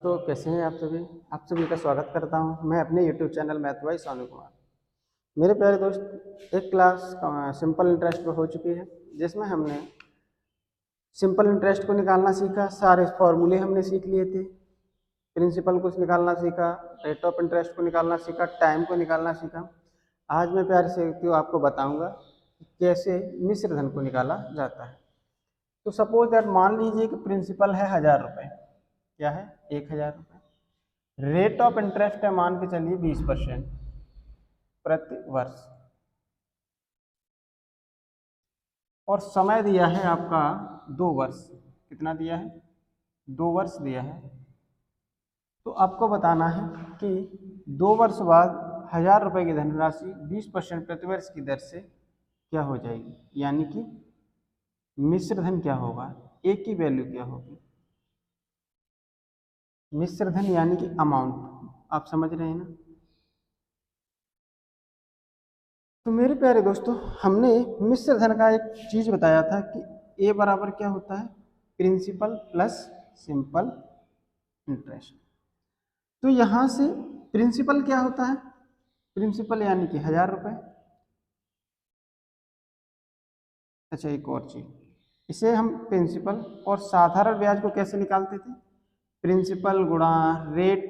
तो कैसे हैं आप सभी का स्वागत करता हूं मैं अपने YouTube channel math bye Sonu Kumar. मेरे प्यारे दोस्त, एक क्लास सिंपल इंटरेस्ट पे हो चुकी है जिसमें हमने सिंपल इंटरेस्ट को निकालना सीखा। सारे फॉर्मूले हमने सीख लिए थे, प्रिंसिपल को निकालना सीखा, रेट ऑफ इंटरेस्ट को निकालना सीखा, टाइम को निकालना सीखा। आज मैं प्यारे से आपको बताऊँगा कि कैसे मिश्र धन को निकाला जाता है। तो सपोज दैट मान लीजिए कि प्रिंसिपल है 1000 रुपये। क्या है? 1000 रुपये। रेट ऑफ इंटरेस्ट है, मान के चलिए 20% प्रति वर्ष, और समय दिया है आपका 2 वर्ष। कितना दिया है? 2 वर्ष दिया है। तो आपको बताना है कि 2 वर्ष बाद 1000 रुपये की धनराशि 20% प्रति वर्ष की दर से क्या हो जाएगी, यानी कि मिश्र धन क्या होगा, ए की वैल्यू क्या होगी। मिश्र धन यानी कि अमाउंट, आप समझ रहे हैं ना। तो मेरे प्यारे दोस्तों, हमने मिश्र धन का एक चीज बताया था कि ए बराबर क्या होता है, प्रिंसिपल प्लस सिंपल इंटरेस्ट। तो यहां से प्रिंसिपल क्या होता है, प्रिंसिपल यानी कि 1000 रुपये। अच्छा, एक और चीज, इसे हम प्रिंसिपल और साधारण ब्याज को कैसे निकालते थे, प्रिंसिपल गुणा रेट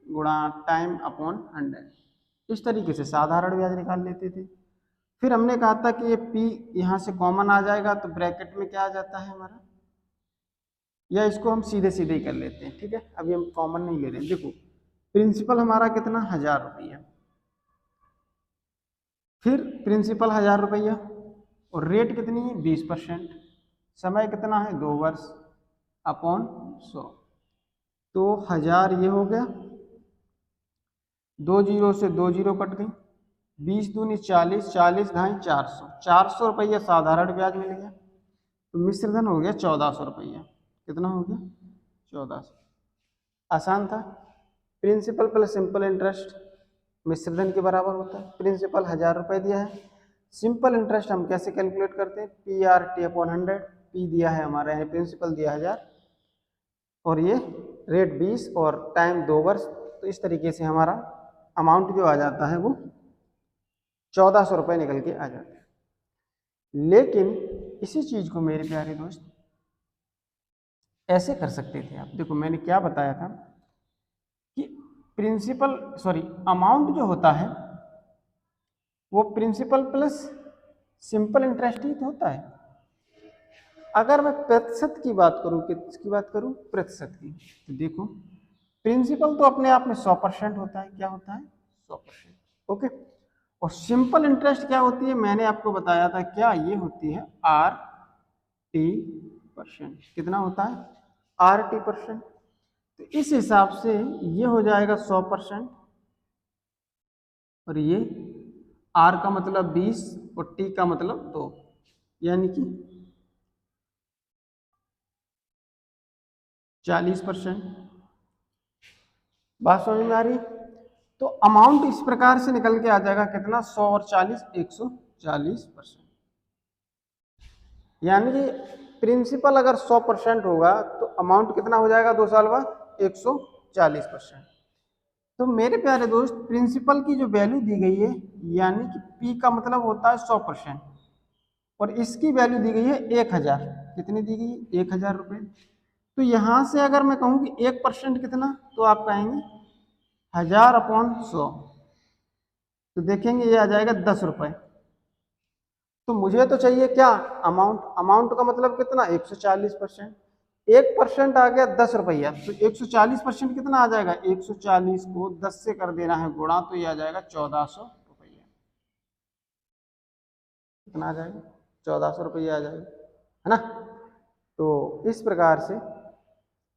गुणा टाइम अपॉन 100। इस तरीके से साधारण ब्याज निकाल लेते थे। फिर हमने कहा था कि ये P यहाँ से कॉमन आ जाएगा तो ब्रैकेट में क्या आ जाता है हमारा, या इसको हम सीधे सीधे ही कर लेते हैं। ठीक है, अभी हम कॉमन नहीं ले रहे हैं। देखो, प्रिंसिपल हमारा कितना, 1000 रुपया, फिर प्रिंसिपल 1000 रुपया, और रेट कितनी है, 20%, समय कितना है, 2 वर्ष, अपॉन 100। तो 1000 ये हो गया, 2 जीरो से 2 जीरो कट गई, 20 दूनी 40, 40 ढाई 400, 400 रुपया साधारण ब्याज मिल गया। तो मिश्र धन हो गया 1400 रुपया। कितना हो गया, 1400। आसान था। प्रिंसिपल प्लस सिंपल इंटरेस्ट मिश्र धन के बराबर होता है। प्रिंसिपल 1000 रुपये दिया है, सिंपल इंटरेस्ट हम कैसे कैलकुलेट करते हैं, PRT अपॉन 100। पी दिया है हमारा, यानी प्रिंसिपल दिया 1000 और ये रेट 20 और टाइम 2 वर्ष। तो इस तरीके से हमारा अमाउंट जो आ जाता है वो 1400 रुपये निकल के आ जाता है। लेकिन इसी चीज को मेरे प्यारे दोस्त ऐसे कर सकते थे आप। देखो, मैंने क्या बताया था कि अमाउंट जो होता है वो प्रिंसिपल प्लस सिंपल इंटरेस्ट ही तो होता है। अगर मैं प्रतिशत की बात करूं, किसकी बात करूं, प्रतिशत की, तो देखो प्रिंसिपल तो अपने आप में 100% होता है। क्या होता है, 100%। ओके, और सिंपल इंटरेस्ट क्या होती है, मैंने आपको बताया था, क्या ये होती है RT%। कितना होता है, RT%। तो इस हिसाब से ये हो जाएगा 100%, और ये R का मतलब 20 और T का मतलब 2, यानी कि 40%। बात समझ में आ रही। तो अमाउंट इस प्रकार से निकल के आ जाएगा, कितना, 100 और 40, 140%। यानी कि प्रिंसिपल अगर 100% होगा तो अमाउंट कितना हो जाएगा 2 साल बाद, 140%। तो मेरे प्यारे दोस्त, प्रिंसिपल की जो वैल्यू दी गई है, यानी कि P का मतलब होता है 100%, और इसकी वैल्यू दी गई है 1000। कितनी दी गई है, 1000 रुपये। तो यहां से अगर मैं कहूं कि 1% कितना, तो आप कहेंगे 1000 अपॉन 100, तो देखेंगे ये आ जाएगा 10 रुपये। तो मुझे तो चाहिए क्या, अमाउंट। अमाउंट का मतलब कितना, 140%। 1% आ गया 10 रुपया, तो 140% कितना आ जाएगा, 140 को 10 से कर देना है गुणा, तो ये आ जाएगा 1400 रुपया। कितना आ जाएगा, 1400 रुपया आ जाएगा, है ना। तो इस प्रकार से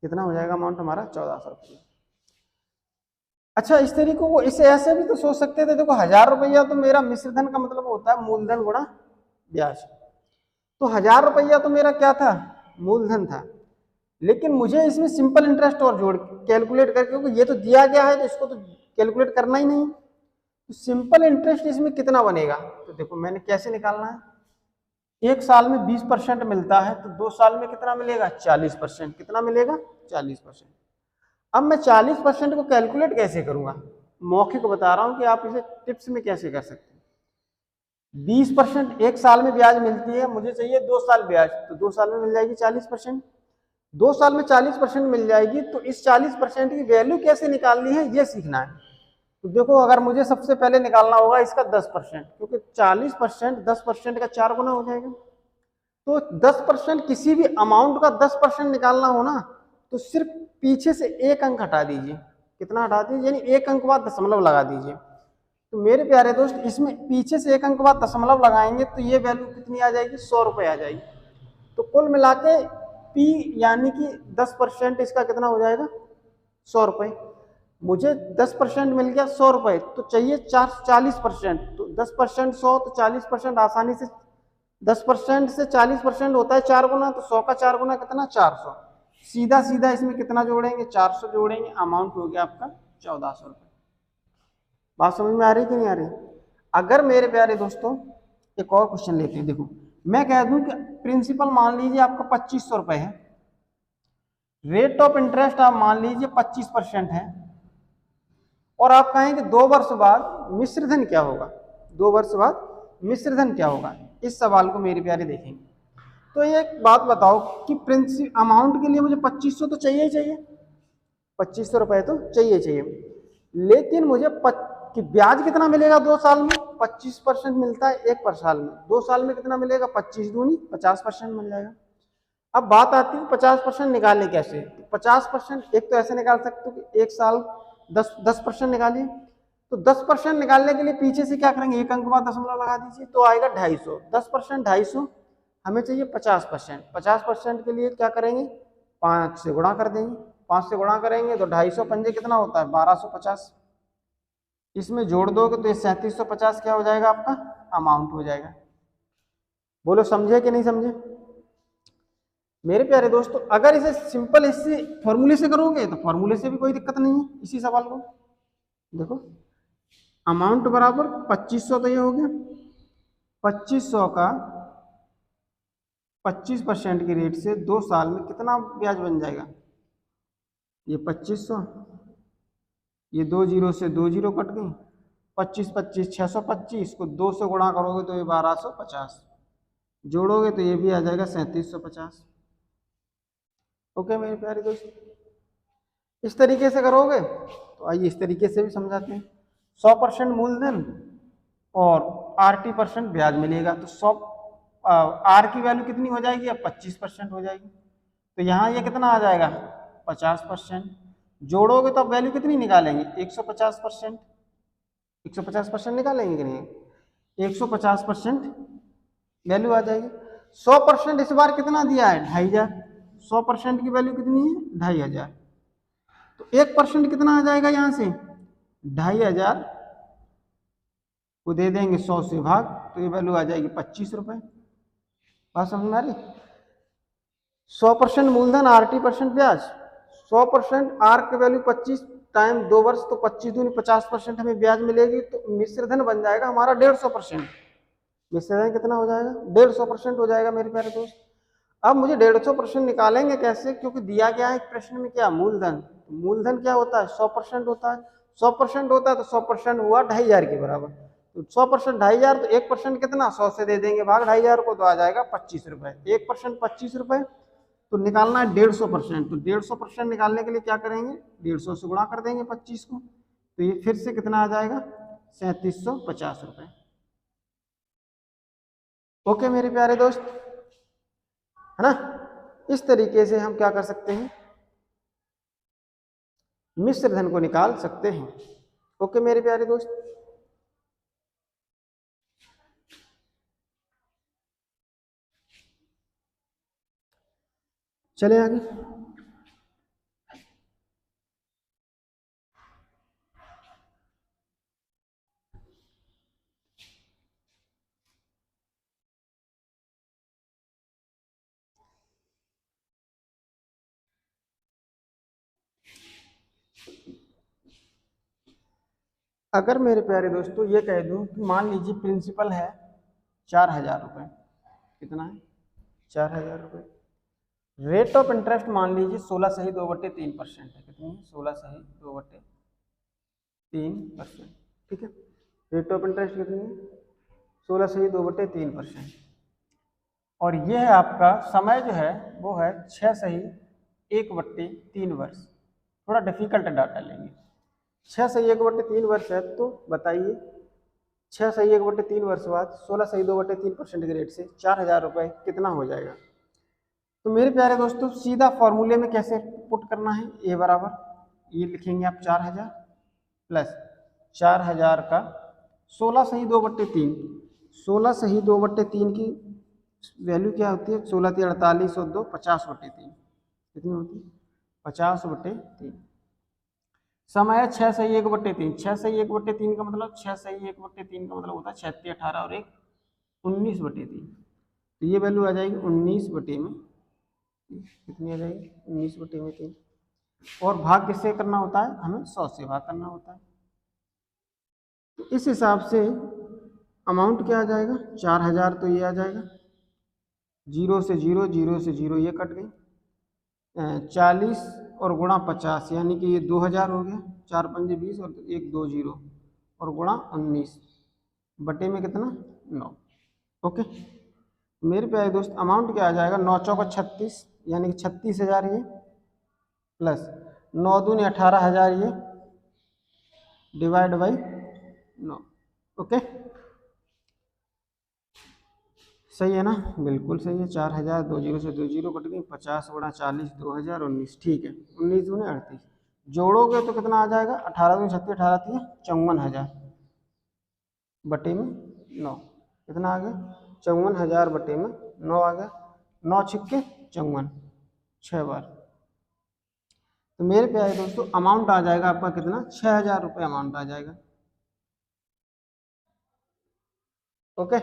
कितना हो जाएगा अमाउंट हमारा, 1400 रुपया। अच्छा, इस तरीके को इसे ऐसे भी तो सोच सकते थे। देखो, 1000 रुपया तो मेरा मिश्र धन का मतलब होता है मूलधन गुणा ब्याज। तो 1000 रुपया तो मेरा क्या था, मूलधन था, लेकिन मुझे इसमें सिंपल इंटरेस्ट और जोड़ कैलकुलेट करके, क्योंकि ये तो दिया गया है तो इसको तो कैलकुलेट करना ही नहीं। तो सिंपल इंटरेस्ट इसमें कितना बनेगा, तो देखो मैंने कैसे निकालना है। 1 साल में 20% मिलता है, तो 2 साल में कितना मिलेगा, 40%। कितना मिलेगा, 40%। अब मैं 40% को कैलकुलेट कैसे करूंगा, मौखिक बता रहा हूं कि आप इसे टिप्स में कैसे कर सकते हैं। 20% एक साल में ब्याज मिलती है, मुझे चाहिए 2 साल ब्याज, तो 2 साल में मिल जाएगी 40%। 2 साल में 40% मिल जाएगी, तो इस 40% की वैल्यू कैसे निकालनी है ये सीखना है। तो देखो, अगर मुझे सबसे पहले निकालना होगा इसका 10%, क्योंकि 40% 10% का 4 गुना हो जाएगा। तो 10% किसी भी अमाउंट का 10% निकालना हो ना, तो सिर्फ पीछे से एक अंक हटा दीजिए। कितना हटा दीजिए, यानी एक अंक बाद दशमलव लगा दीजिए। तो मेरे प्यारे दोस्त, इसमें पीछे से एक अंक बाद दशमलव लगाएंगे तो ये वैल्यू कितनी आ जाएगी, 100 रुपये आ जाएगी। तो कुल मिला के पी यानी कि 10% इसका कितना हो जाएगा, 100 रुपये। मुझे 10% मिल गया 100 रुपये, तो चाहिए 40%। तो 10% 100, तो 40% आसानी से 10% से 40% होता है 4 गुना, तो 100 का 4 गुना कितना, 400। सीधा सीधा इसमें कितना जोड़ेंगे, 400 जोड़ेंगे, अमाउंट हो गया आपका 1400 रुपये। बात समझ में आ रही कि नहीं आ रही? अगर मेरे प्यारे दोस्तों एक और क्वेश्चन लेते हैं, देखो मैं कह दूं कि प्रिंसिपल मान लीजिए आपका 2500 रुपये है, रेट ऑफ इंटरेस्ट आप मान लीजिए 25% है, और आप कहें कि 2 वर्ष बाद मिश्रधन क्या होगा, 2 वर्ष बाद मिश्रधन क्या होगा। इस सवाल को मेरे प्यारे देखेंगे। तो एक बात बताओ कि प्रिंसिपल अमाउंट के लिए मुझे 2500 तो चाहिए ही चाहिए, 2500 रुपये तो चाहिए चाहिए, लेकिन मुझे कि ब्याज कितना मिलेगा 2 साल में, 25% मिलता है एक पर साल में, 2 साल में कितना मिलेगा, 25 दूनी 50% मिल जाएगा। अब बात आती है 50% निकालने कैसे। 50% एक तो ऐसे निकाल सकते हो कि एक साल 10% निकालिए। तो 10% निकालने के लिए पीछे से क्या करेंगे, एक अंक बाद दशमलव लगा दीजिए, तो आएगा 250। 10% 250, हमें चाहिए 50%। 50% के लिए क्या करेंगे, 5 से गुणा कर देंगे। 5 से गुणा करेंगे तो 250 पंजे कितना होता है, 1250। इसमें जोड़ दोगे तो ये 3750 क्या हो जाएगा, आपका अमाउंट हो जाएगा। बोलो समझे कि नहीं समझे मेरे प्यारे दोस्तों? अगर इसे सिंपल इससे फॉर्मूले से करोगे तो फॉर्मूले से भी कोई दिक्कत नहीं है। इसी सवाल को देखो, अमाउंट बराबर 2500, तो ये हो गया 2500 का 25% की रेट से 2 साल में कितना ब्याज बन जाएगा, ये 2500, ये 2 जीरो से 2 जीरो कट गई, 25 25 625 को 2 से गुणा करोगे तो ये 1250, जोड़ोगे तो ये भी आ जाएगा 3750। ओके मेरे प्यारे दोस्त, इस तरीके से करोगे तो आइए इस तरीके से भी समझाते हैं। 100% मूलधन और RT% ब्याज मिलेगा, तो 100 आर की वैल्यू कितनी हो जाएगी, अब 25% हो जाएगी। तो यहाँ ये कितना आ जाएगा, 50%। जोड़ोगे तो अब वैल्यू कितनी निकालेंगे, 150%। 150% निकालेंगे कि नहीं, 150% वैल्यू आ जाएगी। 100% इस बार कितना दिया है, 2500। 100% की वैल्यू कितनी है, 2500। तो 1% कितना आ जाएगा, यहाँ से 2500 को दे देंगे 100 से भाग, तो ये वैल्यू आ जाएगी 25 रुपये। बात समझ में आ रही? 100% मूलधन, RT% ब्याज, 100% आर की वैल्यू 25 टाइम 2 वर्ष, तो 25 दूनी 50% हमें ब्याज मिलेगी। तो मिश्रधन बन जाएगा हमारा 150%। मिश्रधन कितना हो जाएगा, 150% हो जाएगा मेरे प्यारे दोस्त। अब मुझे 150% निकालेंगे कैसे, क्योंकि दिया गया है प्रश्न में क्या, मूलधन। मूलधन क्या होता है, 100% होता है। 100% होता है तो 100% हुआ 2500 के बराबर। तो 100% 2500, तो 1% कितना, 100 से दे देंगे भाग 2500 को, तो आ जाएगा 25 रुपये। 1% 25 रुपये। तो निकालना है 150%, तो 150% निकालने के लिए क्या करेंगे, 150 से गुणा कर देंगे 25 को, तो ये फिर से कितना आ जाएगा, 3750 रुपये। ओके मेरे प्यारे दोस्त, है ना? इस तरीके से हम क्या कर सकते हैं, मिश्रधन को निकाल सकते हैं। ओके मेरे प्यारे दोस्त, चले आगे। अगर मेरे प्यारे दोस्तों ये कह दूं कि मान लीजिए प्रिंसिपल है 4000 रुपये, कितना है, 4000 रुपये, रेट ऑफ इंटरेस्ट मान लीजिए 16 सही 2/3% है। कितनी है? 16 सही 2/3%। ठीक है, रेट ऑफ इंटरेस्ट कितनी है? 16 सही 2/3%। और यह है आपका समय जो है वो है 6 सही 1/3 वर्ष। थोड़ा डिफिकल्ट डाटा लेंगे। 6 सही 1/3 वर्ष है, तो बताइए 6 सही 1/3 वर्ष बाद 16 सही 2/3% के रेट से 4,000 रुपये कितना हो जाएगा? तो मेरे प्यारे दोस्तों सीधा फॉर्मूले में कैसे पुट करना है, ए बराबर ये लिखेंगे आप 4,000 प्लस 4,000 का 16 सही 2/3। 16 सही 2/3 की वैल्यू क्या होती है? 16 × 3 = 48 और 2 50/3 कितनी होती है? 50/3। समय है 6 सही 1/3। 6 सही 1/3 का मतलब 6 सही 1/3 का मतलब होता है 36 18 और 1 19/3। तो ये वैल्यू आ जाएगी 19/में कितनी आ जाएगी? 19/3। और भाग किससे करना होता है? हमें 100 से भाग करना होता है। तो इस हिसाब से अमाउंट क्या आ जाएगा? 4,000 तो ये आ जाएगा, 0 से 0 0 से 0 ये कट गई, 40 और गुणा 50 यानी कि ये 2,000 हो गया। 4 पंजे 20 और 1 2 0 और गुणा 19 बटे में कितना? 9। ओके, मेरे प्यारे दोस्त अमाउंट क्या आ जाएगा? 9 चौका 36 यानी कि 36,000 ये प्लस 9 दूनी 18,000 ये डिवाइड बाई 9। ओके, सही है ना? बिल्कुल सही है। 4,000 2 0 से 2 0 कट गई, 50 गुणा 40 2,000 19। ठीक है, 19 दूनी 38 जोड़ोगे तो कितना आ जाएगा? 18 दूनी 36 18 3 54,000 बटे में 9 कितना आ गया? 54,000 बटे में 9 आ गया। 9 छिक्के 54 6 बार। तो मेरे प्यारे दोस्तों अमाउंट आ जाएगा आपका कितना? 6,000 रुपये अमाउंट आ जाएगा। ओके,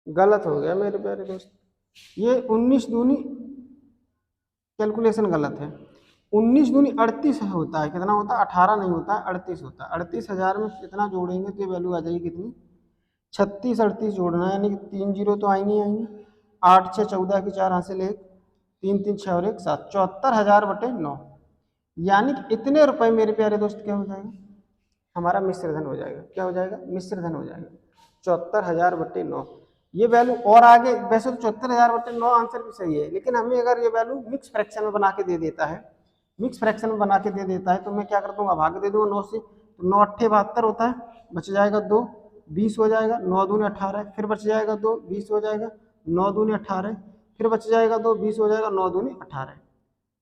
गलत हो गया मेरे प्यारे दोस्त, ये 19 दूनी कैलकुलेशन गलत है। 19 दूनी 38 होता है। कितना होता है? 18 नहीं होता है, 38 होता है। 38,000 में कितना जोड़ेंगे तो ये वैल्यू आ जाएगी कितनी? 36 38 जोड़ना है यानी कि 3 0 तो आएंगे आएंगे। 8 6 14 की 4 हासिल 1 3 3 6 और 1 7 74,000 बटे 9 यानी कि इतने रुपए मेरे प्यारे दोस्त क्या हो जाएगा? हमारा मिश्र धन हो जाएगा। क्या हो जाएगा? मिश्र धन हो जाएगा। 74,000 बटे 9 ये वैल्यू। और आगे वैसे तो 74,000 बटे 9 आंसर भी सही है, लेकिन हमें अगर ये वैल्यू मिक्स फ्रैक्शन में बना के दे देता है, मिक्स फ्रैक्शन में बना के दे देता है तो मैं क्या कर दूंगा? भाग दे दूंगा 9 से। तो 9 8 72 होता है, बच जाएगा 2 20 हो जाएगा। 9 दूनी 18 फिर बच जाएगा 2 20 हो जाएगा। 9 दूनी 18 फिर बच जाएगा 2 20 हो जाएगा। 9 दूनी 18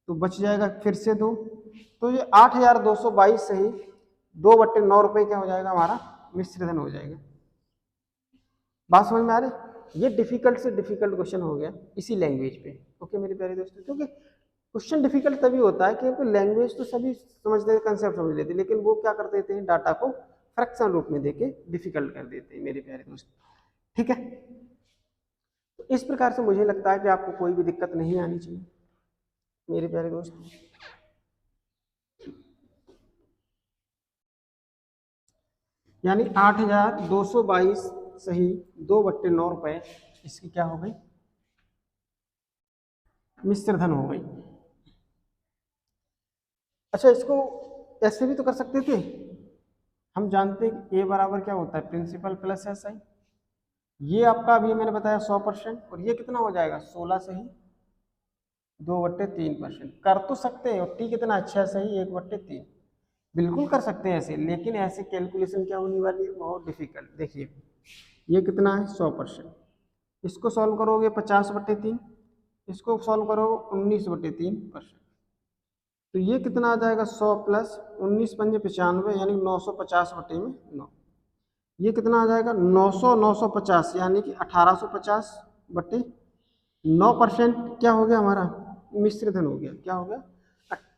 तो बच जाएगा फिर से 2। तो ये 8,222 सही 2/9 रुपये क्या हो जाएगा? हमारा मिश्र धन हो जाएगा। बात समझ में आ रही? ये डिफिकल्ट से डिफिकल्ट क्वेश्चन हो गया इसी लैंग्वेज पे। ओके मेरे प्यारे दोस्तों, क्योंकि क्वेश्चन डिफिकल्ट तभी होता है क्योंकि लैंग्वेज तो सभी समझते हैं, कंसेप्ट समझ लेते हैं, लेकिन वो क्या कर देते हैं? डाटा को फ्रैक्शन रूप में देके डिफिकल्ट कर देते हैं मेरे प्यारे दोस्त। ठीक है, तो इस प्रकार से मुझे लगता है कि आपको कोई भी दिक्कत नहीं आनी चाहिए मेरे प्यारे दोस्त। यानी 8,222 सही 2/9 रुपए इसकी क्या हो गई? मिश्र धन हो गई। अच्छा, इसको ऐसे भी तो कर सकते थे। हम जानते हैं कि ए बराबर क्या होता है? Principal plus S I. ये आपका अभी मैंने बताया 100% और ये कितना हो जाएगा? 16 सही 2/3%। कर तो सकते हैं। और टी कितना? 6 सही 1/3। बिल्कुल कर सकते हैं ऐसे, लेकिन ऐसे कैलकुलेशन क्या होने वाली है? बहुत डिफिकल्ट। देखिए ये कितना है? 100%। इसको सॉल्व करोगे 50/3, इसको सॉल्व करोगे 19/3%। तो ये कितना आ जाएगा? 100 प्लस 19 पंजे 95 यानी 950/9। ये कितना आ जाएगा? 900 950 यानी कि 1850 बटे 9%। क्या हो गया हमारा? मिश्र धन हो गया। क्या हो गया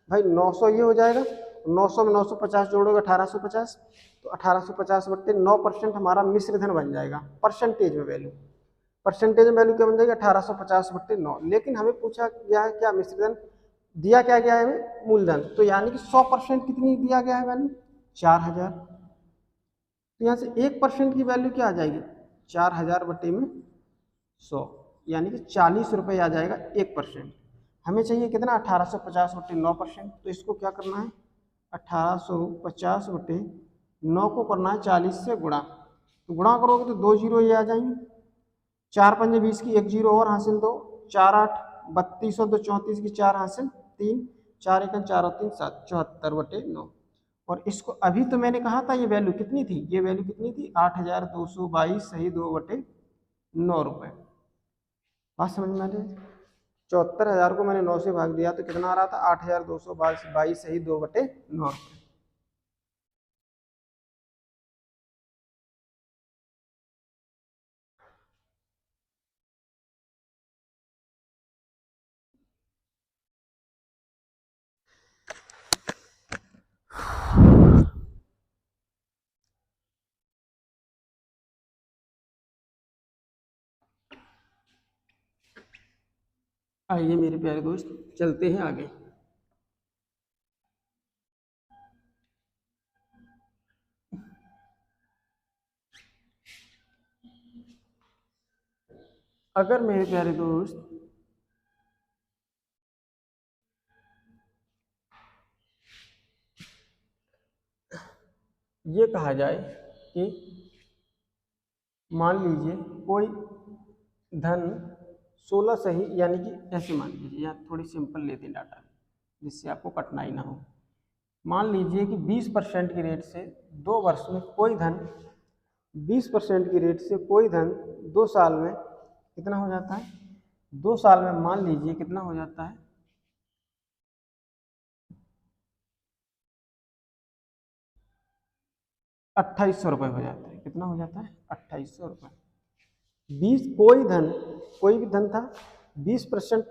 भाई? 900 ये हो जाएगा, 900 में 950 जोड़ोगे 1850, तो 1850 बटे 9% हमारा मिश्र धन बन जाएगा। परसेंटेज में वैल्यू, परसेंटेज में वैल्यू क्या बन जाएगी? 1850/9। लेकिन हमें पूछा गया है क्या? मिश्र धन दिया क्या गया है हमें? मूलधन। तो यानी कि 100% कितनी दिया गया है वैल्यू? 4,000। तो यहाँ से 1% की वैल्यू क्या आ जाएगी, 4000 बटे में 100, यानी कि 40 रुपये आ जाएगा 1%। हमें चाहिए कितना, 1850 बटे 9%। तो इसको क्या करना है, 1850 बटे 9 को करना है 40 से गुणा। तो गुणा करोगे तो 2 जीरो ये आ जाएंगे, 4 पंजे 20 की 1 जीरो और हासिल 2, 4 8 32 और 2 34 की 4 हासिल 3, 4 1 4 और 3 7, 74 बटे 9। और इसको अभी तो मैंने कहा था ये वैल्यू कितनी थी, ये वैल्यू कितनी थी, 8222 सही 2 बटे 9 रुपये। बात समझ में आ रही है। 74,000 को मैंने 9 से भाग दिया तो कितना आ रहा था, 8222 सही 2 बटे 9 रुपये। आइए मेरे प्यारे दोस्त चलते हैं आगे। अगर मेरे प्यारे दोस्त ये कहा जाए कि मान लीजिए कोई धन 16 सही, यानी कि ऐसे मान लीजिए, या थोड़ी सिंपल लेते हैं डाटा जिससे आपको कठिनाई ना हो। मान लीजिए कि 20% की रेट से 2 वर्ष में कोई धन, 20% की रेट से कोई धन 2 साल में कितना हो जाता है, 2 साल में मान लीजिए कितना हो जाता है, 2800 रुपये हो जाता है। कितना हो जाता है, 2800 रुपये। 20 कोई भी धन था 20%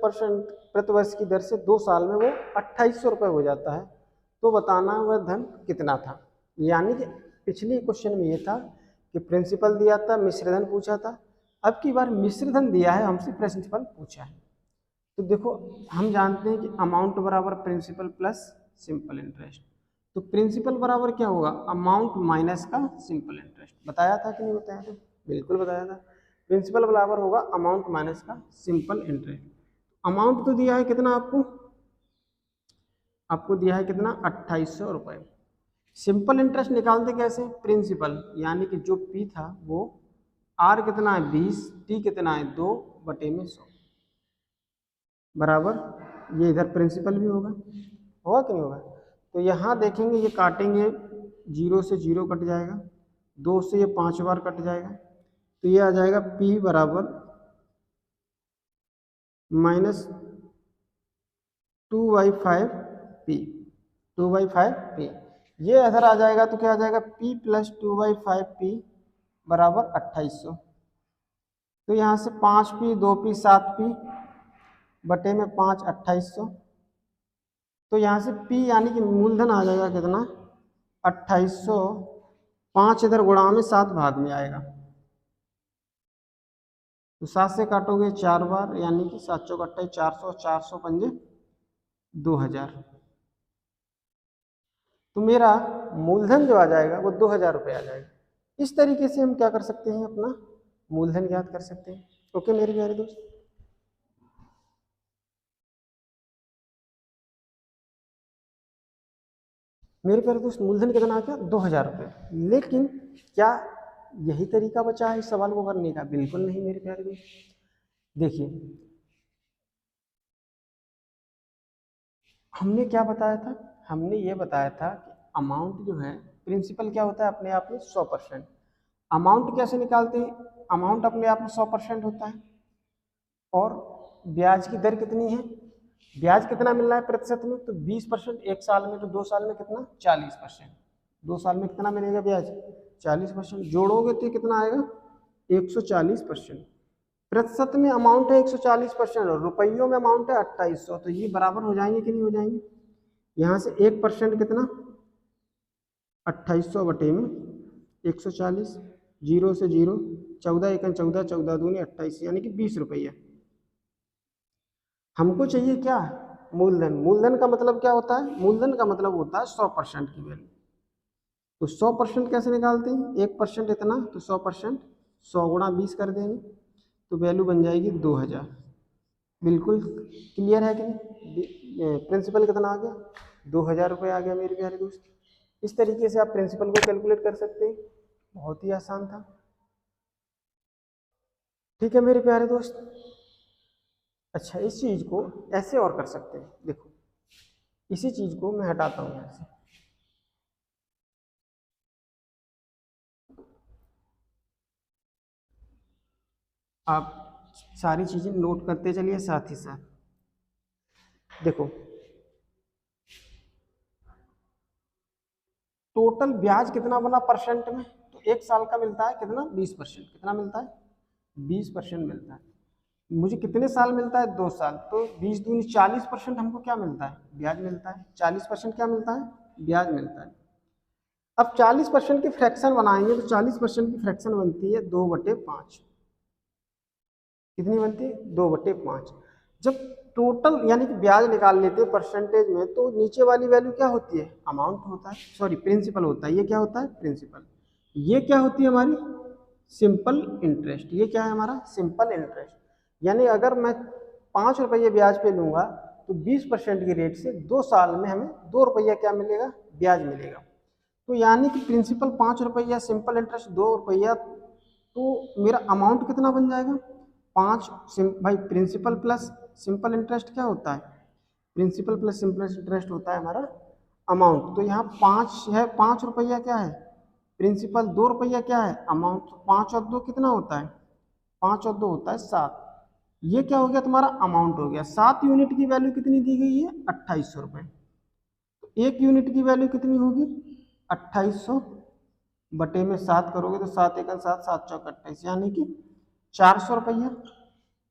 प्रति वर्ष की दर से 2 साल में वो 2800 रुपये हो जाता है। तो बताना वह धन कितना था। यानी कि पिछले क्वेश्चन में ये था कि प्रिंसिपल दिया था, मिश्रधन पूछा था। अब की बार मिश्रधन दिया है, हमसे प्रिंसिपल पूछा है। तो देखो हम जानते हैं कि अमाउंट बराबर प्रिंसिपल प्लस सिंपल इंटरेस्ट। तो प्रिंसिपल बराबर क्या होगा, अमाउंट माइनस का सिंपल इंटरेस्ट। बताया था कि नहीं बताया था, बिल्कुल बताया था। प्रिंसिपल बराबर होगा अमाउंट माइनस का सिंपल इंटरेस्ट। अमाउंट तो दिया है कितना आपको दिया है कितना, 2800 रुपये। सिंपल इंटरेस्ट निकालते कैसे, प्रिंसिपल यानी कि जो पी था वो आर कितना है 20, टी कितना है 2 बटे में 100 बराबर, ये इधर प्रिंसिपल भी होगा कि नहीं होगा। तो यहाँ देखेंगे ये काटेंगे, 0 से 0 कट जाएगा, 2 से ये 5 बार कट जाएगा। तो ये आ जाएगा P बराबर -2/5P, 2/5P। ये इधर आ जाएगा तो क्या आ जाएगा, P + 2/5P बराबर 2800। तो यहाँ से 5P 2P 7P बटे में 5 2800। तो यहाँ से P यानी कि मूलधन आ जाएगा कितना, 2800। 5 इधर गुणा में 7 भाग में आएगा, तो 7 से काटोगे 4 बार, यानी कि 7 चौक 28, 400, 400 पंजे 2000। तो मेरा मूलधन जो आ जाएगा वो 2000 रुपये आ जाएगा। इस तरीके से हम क्या कर सकते हैं, अपना मूलधन ज्ञात कर सकते हैं। ओके मेरे प्यारे दोस्त, मेरे प्यारे दोस्त मूलधन कितना आ गया, 2000 रुपये। लेकिन क्या यही तरीका बचा है इस सवाल को करने का, बिल्कुल नहीं मेरे प्यारे दोस्त। देखिए हमने क्या बताया था, हमने ये बताया था कि अमाउंट जो है, प्रिंसिपल क्या होता है अपने आप में 100%। अमाउंट कैसे निकालते हैं, अमाउंट अपने आप में 100% होता है। और ब्याज की दर कितनी है, ब्याज कितना मिल रहा है प्रतिशत में, तो 20%। 1 साल में, तो 2 साल में कितना, 40%। 2 साल में कितना मिलेगा ब्याज, 40%। जोड़ोगे तो कितना आएगा, 140%। प्रतिशत में अमाउंट है 140% और रुपयों में अमाउंट है 2800। तो ये बराबर हो जाएंगे कि नहीं हो जाएंगे। यहाँ से 1% कितना, 2800 बटे में 140, 0 से 0, 14 1 14, 14 दूनी 28, यानी कि 20 रुपया। हमको चाहिए क्या, मूलधन। मूलधन का मतलब क्या होता है, मूलधन का मतलब होता है 100% की वैल्यू। तो 100% कैसे निकालते हैं, 1% इतना, तो 100%, 100 गुणा 20 कर देंगे तो वैल्यू बन जाएगी 2000। बिल्कुल क्लियर है कि नहीं। प्रिंसिपल कितना आ गया, 2000 रुपये आ गया मेरे प्यारे दोस्त। इस तरीके से आप प्रिंसिपल को कैलकुलेट कर सकते हैं, बहुत ही आसान था। ठीक है मेरे प्यारे दोस्त। अच्छा, इस चीज को ऐसे और कर सकते हैं, देखो इसी चीज को मैं हटाता हूं यहाँ से। आप सारी चीजें नोट करते चलिए साथ ही साथ। देखो टोटल ब्याज कितना बना परसेंट में, तो 1 साल का मिलता है कितना, 20%। कितना मिलता है, 20% मिलता है। मुझे कितने साल मिलता है, 2 साल, तो 20 दूनी 40% हमको क्या मिलता है, ब्याज मिलता है। 40% क्या मिलता है, ब्याज मिलता है। अब 40% की फ्रैक्शन बनाएंगे तो 40% की फ्रैक्शन बनती है 2/5। कितनी बनती है, 2/5। जब टोटल यानी कि ब्याज निकाल लेते हैं परसेंटेज में, तो नीचे वाली वैल्यू क्या होती है, अमाउंट होता है, सॉरी प्रिंसिपल होता है। ये क्या होता है, प्रिंसिपल। ये क्या होती है हमारी, सिंपल इंटरेस्ट। ये क्या है हमारा, सिंपल इंटरेस्ट। यानी अगर मैं 5 रुपये ब्याज पे लूंगा तो 20% की रेट से 2 साल में हमें 2 रुपया क्या मिलेगा, ब्याज मिलेगा। तो यानी कि प्रिंसिपल 5 रुपया, सिंपल इंटरेस्ट 2 रुपया, तो मेरा अमाउंट कितना बन जाएगा, 5। भाई प्रिंसिपल प्लस सिंपल इंटरेस्ट क्या होता है, प्रिंसिपल प्लस सिंपल इंटरेस्ट होता है हमारा अमाउंट। तो यहाँ 5 है, 5 रुपया क्या है प्रिंसिपल, 2 रुपया क्या है अमाउंट। 5 और 2 कितना होता है, 5 और 2 होता है 7। ये क्या हो गया तुम्हारा अमाउंट हो गया। 7 यूनिट की वैल्यू कितनी दी गई है, 2800 रुपये। तो 1 यूनिट की वैल्यू कितनी होगी, 2800 बटे में 7 करोगे तो 7 एकम 7, 7 चौक 28, यानी कि 400 रुपया।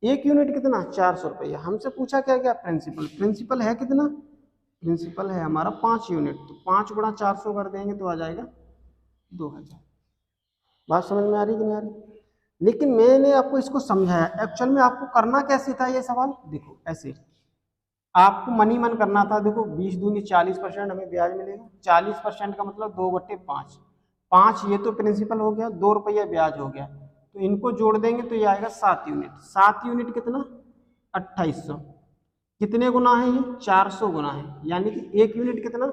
1 यूनिट कितना, 400 रुपया। हमसे पूछा क्या गया, प्रिंसिपल। प्रिंसिपल है कितना, प्रिंसिपल है हमारा 5 यूनिट, तो 5 गुणा 400 कर देंगे तो आ जाएगा 2000। बात समझ में आ रही कि नहीं आ रही। लेकिन मैंने आपको इसको समझाया, एक्चुअल में आपको करना कैसे था ये सवाल, देखो ऐसे आपको मनी मन करना था। देखो 20 दूनी 40% हमें ब्याज मिलेगा। 40% का मतलब 2/5। 5 ये तो प्रिंसिपल हो गया, 2 रुपया ब्याज हो गया, तो इनको जोड़ देंगे तो ये आएगा 7 यूनिट। 7 यूनिट कितना, 2800। कितने गुना है ये, 400 गुना है, यानी कि 1 यूनिट कितना,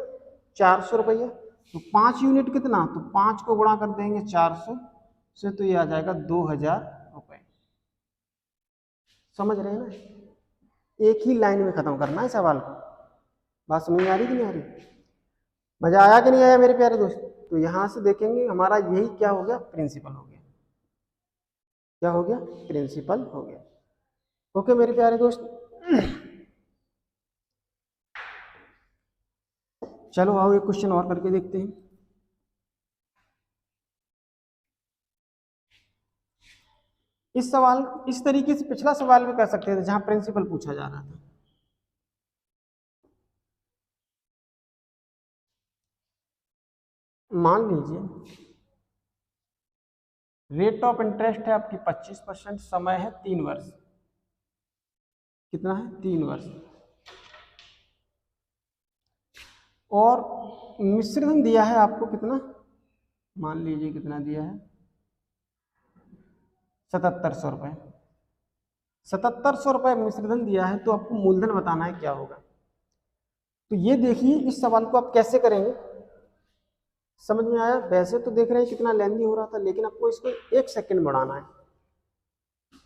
400 रुपया। तो 5 यूनिट कितना, तो 5 को गुणा कर देंगे 400 से, तो ये आ जाएगा 2000 रुपये। समझ रहे हैं ना, एक ही लाइन में खत्म करना है सवाल को। बात समझ में आ रही कि नहीं आ रही, मजा आया कि नहीं आया मेरे प्यारे दोस्त। तो यहां से देखेंगे हमारा यही क्या हो गया, प्रिंसिपल हो गया। क्या हो गया, प्रिंसिपल हो गया। ओके मेरे प्यारे दोस्त, चलो आओ एक क्वेश्चन और करके देखते हैं। इस सवाल इस तरीके से पिछला सवाल भी कर सकते थे जहां प्रिंसिपल पूछा जा रहा था। मान लीजिए रेट ऑफ इंटरेस्ट है आपकी 25%, समय है 3 वर्ष। कितना है, 3 वर्ष। और मिश्रधन दिया है आपको कितना, मान लीजिए कितना दिया है, 7700 रुपये। 7700 रुपये मिश्रधन दिया है, तो आपको मूलधन बताना है क्या होगा। तो ये देखिए इस सवाल को आप कैसे करेंगे, समझ में आया। वैसे तो देख रहे हैं कितना लेंदी हो रहा था, लेकिन आपको इसको 1 सेकंड बढ़ाना है।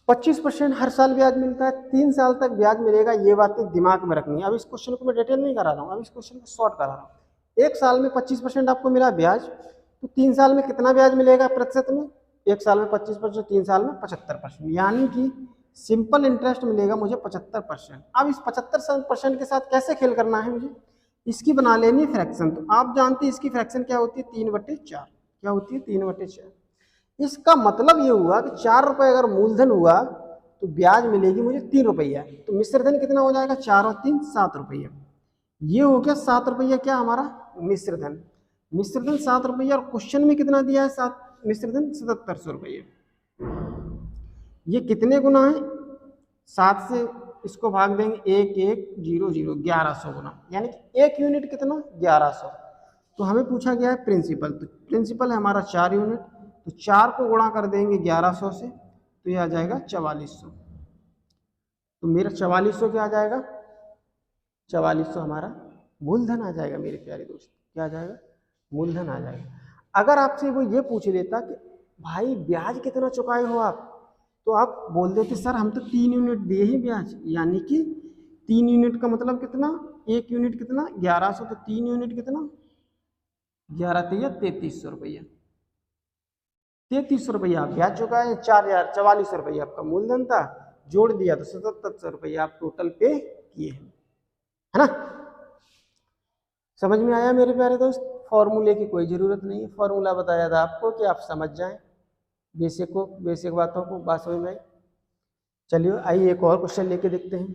25% हर साल ब्याज मिलता है, 3 साल तक ब्याज मिलेगा, ये बातें दिमाग में रखनी है। अब इस क्वेश्चन को मैं डिटेल नहीं करा रहा हूँ, अब इस क्वेश्चन को शॉर्ट करा रहा हूँ। 1 साल में 25% आपको मिला ब्याज, तो 3 साल में कितना ब्याज मिलेगा प्रतिशत में, 1 साल में 25%, 3 साल में 75%, यानी कि सिंपल इंटरेस्ट मिलेगा मुझे 75%। अब इस 75% के साथ कैसे खेल करना है मुझे, इसकी बना लेनी है फ्रैक्शन। तो आप जानते हैं इसकी फ्रैक्शन क्या होती है, 3/4। क्या होती है, 3/4। इसका मतलब ये हुआ कि 4 रुपये अगर मूलधन हुआ तो ब्याज मिलेगी मुझे 3 रुपया। तो मिश्रधन कितना हो जाएगा, 4 और 3 7 रुपया। ये हो गया 7 रुपया क्या हमारा मिश्रधन। मिश्रधन 7 रुपया, और क्वेश्चन में कितना दिया है, 7 मिश्रधन 7700 रुपये। ये कितने गुना है, 7 से इसको भाग देंगे, 1 1 0 0 1100 गुना, यानी कि 1 यूनिट कितना 1100। तो हमें पूछा गया है प्रिंसिपल, तो प्रिंसिपल है हमारा 4 यूनिट, तो 4 को गुणा कर देंगे 1100 से, तो यह आ जाएगा 4400। तो मेरा 4400 क्या आ जाएगा, 4400 हमारा मूलधन आ जाएगा मेरे प्यारे दोस्त। क्या आ जाएगा, मूलधन आ जाएगा। अगर आपसे वो ये पूछ लेता कि भाई ब्याज कितना चुकाए हो आप, तो आप बोल देते सर हम तो 3 यूनिट दिए ही ब्याज, यानी कि 3 यूनिट का मतलब कितना, 1 यूनिट कितना 1100, तो 3 यूनिट कितना 11 तिया 3300 रुपया, 3300 रुपया आप ब्याज चुकाए, 4400 रुपया आपका मूलधन था, जोड़ दिया तो 7700 रुपया आप टोटल पे किए हैं, है ना। समझ में आया मेरे प्यारे दोस्त। फॉर्मूले की कोई ज़रूरत नहीं है, फॉर्मूला बताया था आपको कि आप समझ जाएं बेसिक बातों को, बात समझ में आई। चलिए आइए एक और क्वेश्चन लेके देखते हैं।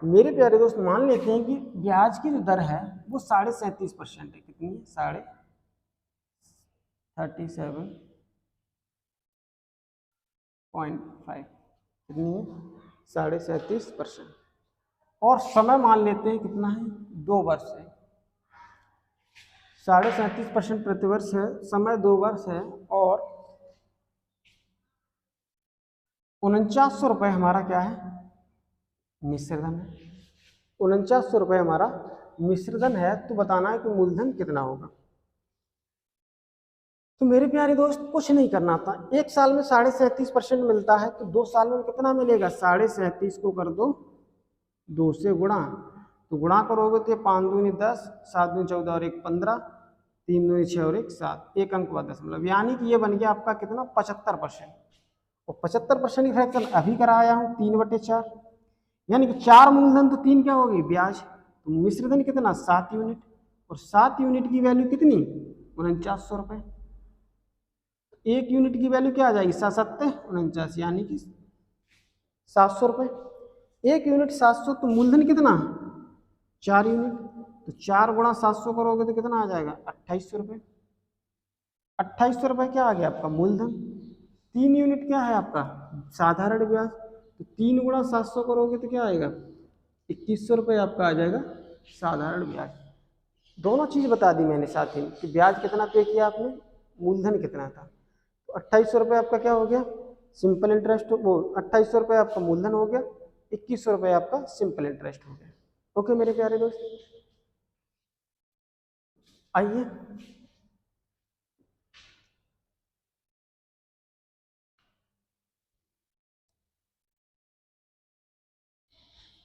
मेरे प्यारे दोस्त मान लेते हैं कि ब्याज की जो दर है वो 37.5% है। कितनी है, 37.5, कितनी है 37.5%। और समय मान लेते हैं कितना है, 2 वर्ष है। 37.5% प्रतिवर्ष है, समय 2 वर्ष है, और 4900 रुपये हमारा क्या है, मिश्रधन है। 4900 रुपये हमारा मिश्रधन है। तो बताना है कि मूलधन कितना होगा। तो मेरे प्यारे दोस्त कुछ नहीं करना था, एक साल में 37.5% मिलता है, तो 2 साल में कितना मिलेगा, 37.5 को कर दो 2 से गुणा, तो गुणा करोगे तो 5 दूनी 10, 7 दूनी 14 और 1 15, 3 दूनी 6 और 1 7, एक अंक बाद दशमलव, यानी कि ये बन गया आपका कितना 75%। और 75% की फ्रैक्शन अभी कराया हूँ 3/4, यानी कि 4 मूलधन तो 3 क्या होगी ब्याज, तो मिश्रधन कितना 7 यूनिट, और 7 यूनिट की वैल्यू कितनी 4900 रुपये। 1 यूनिट की वैल्यू क्या आ जाएगी 7 7 49, यानी कि 700 रुपये। 1 यूनिट 700, तो मूलधन कितना 4 यूनिट, तो 4 गुणा 700 करोगे तो कितना आ जाएगा 2800 रुपये। 2800 रुपये क्या आ गया आपका मूलधन। 3 यूनिट क्या है आपका साधारण ब्याज, तो 3 गुणा 700 करोगे तो क्या आएगा 2100 रुपये आपका आ जाएगा साधारण ब्याज। दोनों चीज़ बता दी मैंने साथ ही कि ब्याज कितना पे किया आपने, मूलधन कितना था। तो 2800 रुपये आपका क्या हो गया सिंपल इंटरेस्ट, वो 2800 रुपये आपका मूलधन हो गया, 2100 रुपये आपका सिंपल इंटरेस्ट हो गया। ओके मेरे प्यारे दोस्त, आइए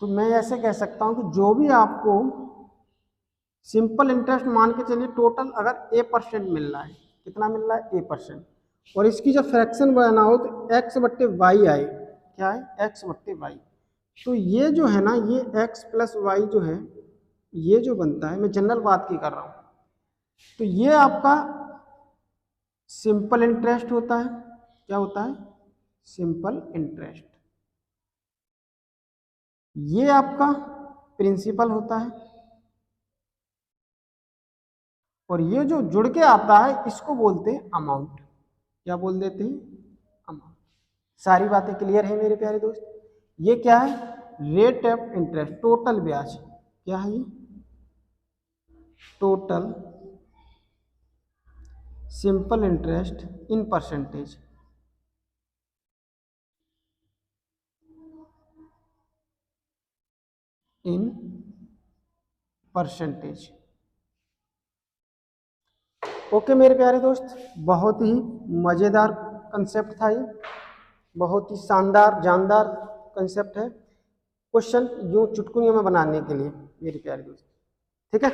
तो मैं ऐसे कह सकता हूं कि जो भी आपको सिंपल इंटरेस्ट मान के चलिए टोटल अगर A% मिल रहा है, कितना मिल रहा है A%, और इसकी जब फ्रैक्शन बनाना हो तो x/y आए, क्या है x/y। तो ये जो है ना, ये x + y जो है, ये जो बनता है, मैं जनरल बात की कर रहा हूँ, तो ये आपका सिंपल इंटरेस्ट होता है। क्या होता है सिंपल इंटरेस्ट। ये आपका प्रिंसिपल होता है, और ये जो जुड़ के आता है इसको बोलते हैं अमाउंट। क्या बोल देते हैं अमाउंट। सारी बातें क्लियर है मेरे प्यारे दोस्त। ये क्या है रेट ऑफ इंटरेस्ट, टोटल ब्याज। क्या है ये total simple interest in percentage. In percentage. Okay मेरे प्यारे दोस्त, बहुत ही मज़ेदार कंसेप्ट था ये, बहुत ही शानदार जानदार कंसेप्ट है। क्वेश्चन यूं चुटकुलियों में बनाने के लिए मेरे प्यारे दोस्त, ठीक है।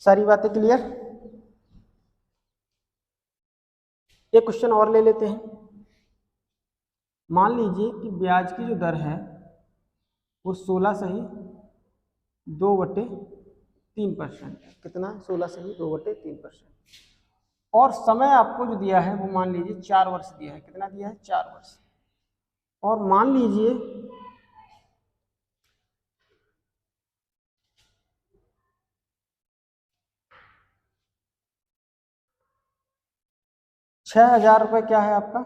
सारी बातें क्लियर। एक क्वेश्चन और ले लेते हैं। मान लीजिए कि ब्याज की जो दर है वो 16/2/3%, कितना 16/2/3%, और समय आपको जो दिया है वो मान लीजिए 4 वर्ष दिया है। कितना दिया है 4 वर्ष। और मान लीजिए 6000 रुपये क्या है आपका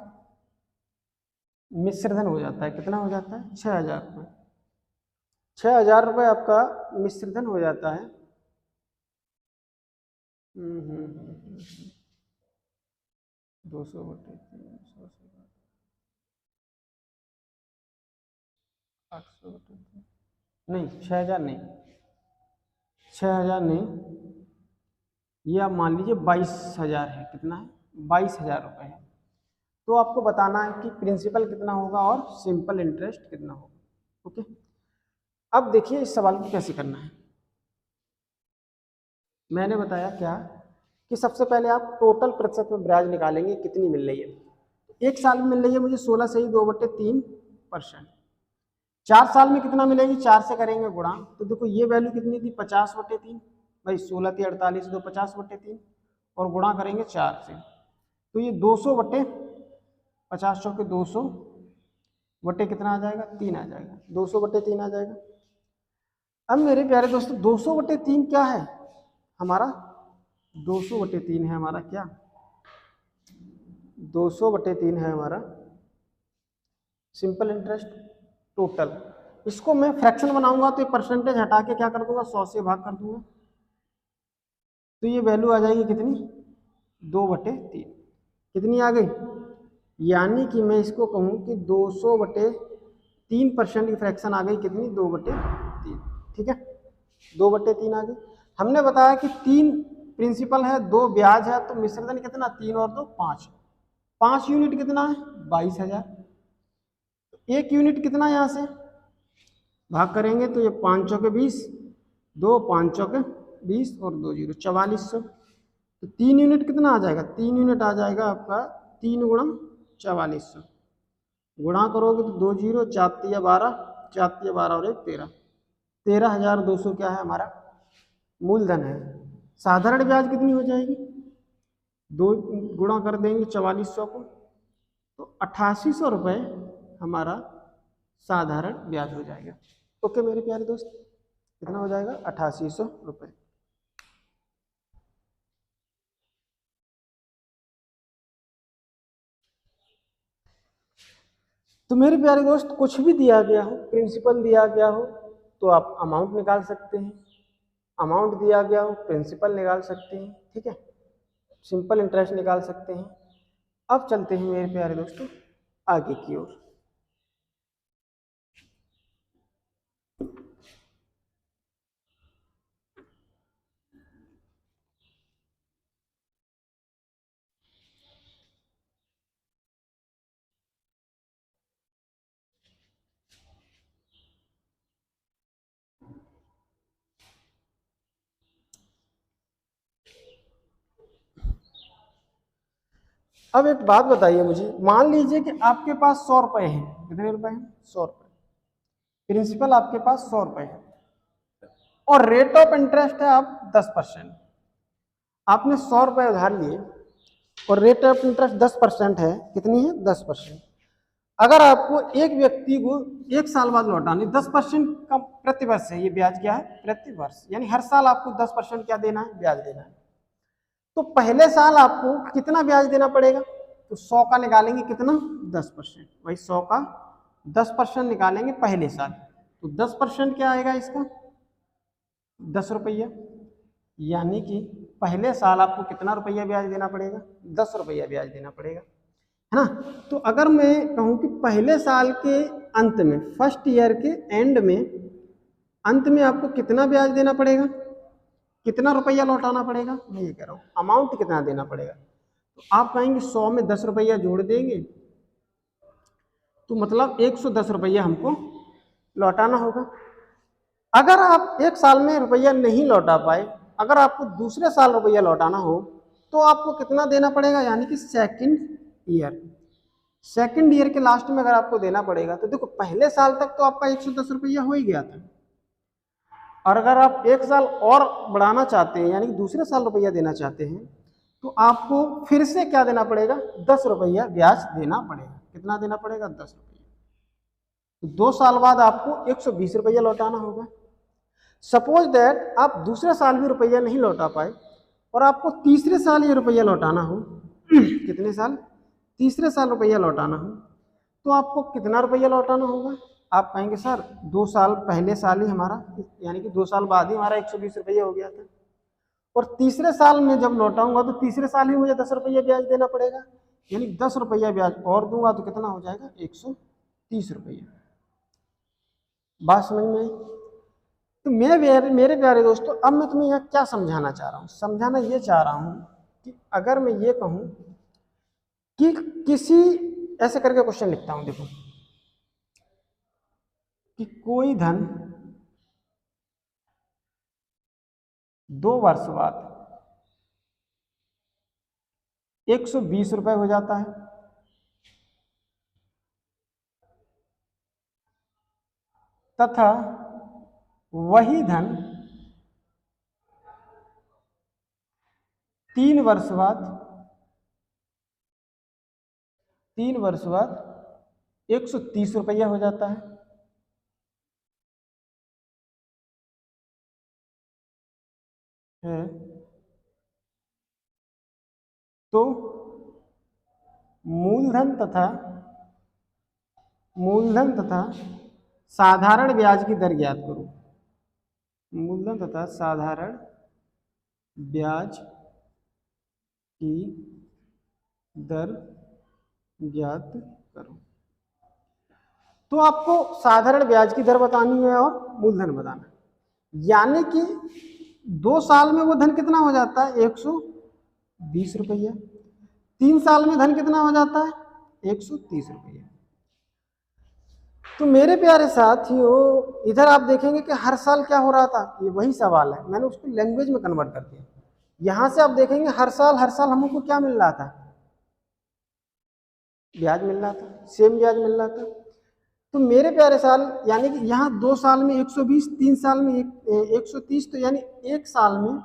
मिश्र धन हो जाता है। कितना हो जाता है? 6,000 रुपये। 6,000 रुपये आपका मिश्र धन हो जाता है। 200/300 800/3 नहीं, 6,000 नहीं, 6,000 नहीं, ये आप मान लीजिए 22,000 है। कितना है? 22,000 रुपये है। तो आपको बताना है कि प्रिंसिपल कितना होगा और सिंपल इंटरेस्ट कितना होगा। ओके, अब देखिए इस सवाल को कैसे करना है। मैंने बताया क्या कि सबसे पहले आप टोटल प्रतिशत में ब्याज निकालेंगे, कितनी मिल रही है। एक साल में मिल रही है मुझे 16 से ही 2/3%। 4 साल में कितना मिलेगी? 4 से करेंगे गुणा, तो देखो ये वैल्यू कितनी थी? 50/3। भाई 16 थी 48, 2 50/3 और गुणा करेंगे 4 से, तो ये 200/50 चौके 200 बटे कितना आ जाएगा? 3 आ जाएगा। 200/3 आ जाएगा। अब मेरे प्यारे दोस्तों 200/3 क्या है हमारा? 200/3 है हमारा क्या? 200/3 है हमारा सिंपल इंटरेस्ट टोटल। इसको मैं फ्रैक्शन बनाऊंगा तो ये परसेंटेज हटा के क्या कर दूंगा? 100 से भाग कर दूंगा, तो ये वैल्यू आ जाएगी कितनी? 2/3। कितनी आ गई? यानी कि मैं इसको कहूँ कि 200/3% की फ्रैक्शन आ गई कितनी? 2/3। ठीक है, 2/3 आ गई। हमने बताया कि 3 प्रिंसिपल है, 2 ब्याज है, तो मिश्रधन कितना? 3 और 2 5। 5 यूनिट कितना है? 22,000। एक यूनिट कितना यहाँ से भाग करेंगे तो ये 5 चौके 20, 2 5 चौके 20 और 2 0 4400। तो 3 यूनिट कितना आ जाएगा? 3 यूनिट आ जाएगा आपका 3 गुणा 4400। गुणा करोगे तो 2 0 4 या 12, 4 या 12 और 1 13, 13,200 क्या है हमारा मूलधन है। साधारण ब्याज कितनी हो जाएगी? 2 गुणा कर देंगे 4400 को, तो 8800 रुपये हमारा साधारण ब्याज हो जाएगा। ओके मेरे प्यारे दोस्त, कितना हो जाएगा? 8800 रुपये। तो मेरे प्यारे दोस्त कुछ भी दिया गया हो, प्रिंसिपल दिया गया हो तो आप अमाउंट निकाल सकते हैं, अमाउंट दिया गया हो प्रिंसिपल निकाल सकते हैं। ठीक है, सिंपल इंटरेस्ट निकाल सकते हैं। अब चलते हैं मेरे प्यारे दोस्तों आगे की ओर। अब एक बात बताइए मुझे, मान लीजिए कि आपके पास 100 रुपए हैं। कितने रुपए हैं? 100 रुपए। प्रिंसिपल आपके पास 100 रुपए है और रेट ऑफ इंटरेस्ट है आप 10%। आपने 100 रुपए उधार लिए और रेट ऑफ इंटरेस्ट 10% है। कितनी है? 10%। अगर आपको एक व्यक्ति को 1 साल बाद लौटानी, 10% का प्रतिवर्ष है ये ब्याज। क्या है? प्रतिवर्ष, यानी हर साल आपको 10% क्या देना है? ब्याज देना है। तो पहले साल आपको कितना ब्याज देना पड़ेगा? तो 100 का निकालेंगे कितना? 10%। वही 100 का 10% निकालेंगे पहले साल, तो 10% क्या आएगा इसका? 10 रुपया। यानी कि पहले साल आपको कितना रुपया ब्याज देना पड़ेगा? 10 रुपया ब्याज देना पड़ेगा, है ना। तो अगर मैं कहूँ कि पहले साल के अंत में, फर्स्ट ईयर के एंड में, अंत में आपको कितना ब्याज देना पड़ेगा? कितना रुपया लौटाना पड़ेगा? मैं ये कह रहा हूँ अमाउंट कितना देना पड़ेगा। तो आप कहेंगे 100 में 10 रुपया जोड़ देंगे, तो मतलब 110 रुपया हमको लौटाना होगा। अगर आप 1 साल में रुपया नहीं लौटा पाए, अगर आपको दूसरे साल रुपया लौटाना हो, तो आपको कितना देना पड़ेगा? यानी कि सेकंड ईयर के लास्ट में अगर आपको देना पड़ेगा, तो देखो पहले साल तक तो आपका 110 रुपया हो ही गया था, और अगर आप 1 साल और बढ़ाना चाहते हैं, यानी कि दूसरे साल रुपया देना चाहते हैं, तो आपको फिर से क्या देना पड़ेगा? 10 रुपया ब्याज देना पड़ेगा। कितना देना पड़ेगा? 10 रुपया। तो 2 साल बाद आपको 120 रुपया लौटाना होगा। सपोज दैट आप दूसरे साल भी रुपया नहीं लौटा पाए और आपको तीसरे साल ये रुपया लौटाना हो कितने साल? तीसरे साल रुपया लौटाना हो, तो आपको कितना रुपया लौटाना होगा? आप कहेंगे सर 2 साल पहले साल ही हमारा, यानी कि 2 साल बाद ही हमारा 120 रुपया हो गया था, और तीसरे साल में जब लौटाऊंगा तो तीसरे साल ही मुझे 10 रुपया ब्याज देना पड़ेगा, यानी 10 रुपया ब्याज और दूंगा तो कितना हो जाएगा? 130 रुपया। बात समझ में आई? तो मेरे प्यारे दोस्तों, अब मैं तुम्हें यहाँ क्या समझाना चाह रहा हूँ? समझाना ये चाह रहा हूँ कि अगर मैं ये कहूँ कि किसी, ऐसे करके क्वेश्चन लिखता हूँ, देखो कि कोई धन 2 वर्ष बाद 120 रुपए हो जाता है, तथा वही धन 3 वर्ष बाद 130 रुपया हो जाता है। तो मूलधन तथा साधारण ब्याज की दर ज्ञात करो। मूलधन तथा साधारण ब्याज की दर ज्ञात करो। तो आपको साधारण ब्याज की दर बतानी है और मूलधन बताना है, यानी कि 2 साल में वो धन कितना हो जाता है? 120 रुपया। 3 साल में धन कितना हो जाता है? 130 रुपया। तो मेरे प्यारे साथियों, इधर आप देखेंगे कि हर साल क्या हो रहा था, ये वही सवाल है, मैंने उसको लैंग्वेज में कन्वर्ट कर दिया। यहां से आप देखेंगे हर साल हमको क्या मिल रहा था? ब्याज मिल रहा था, सेम ब्याज मिल रहा था। तो मेरे प्यारे साल, यानी कि यहाँ 2 साल में 120, 3 साल में 130, तो यानी एक साल में,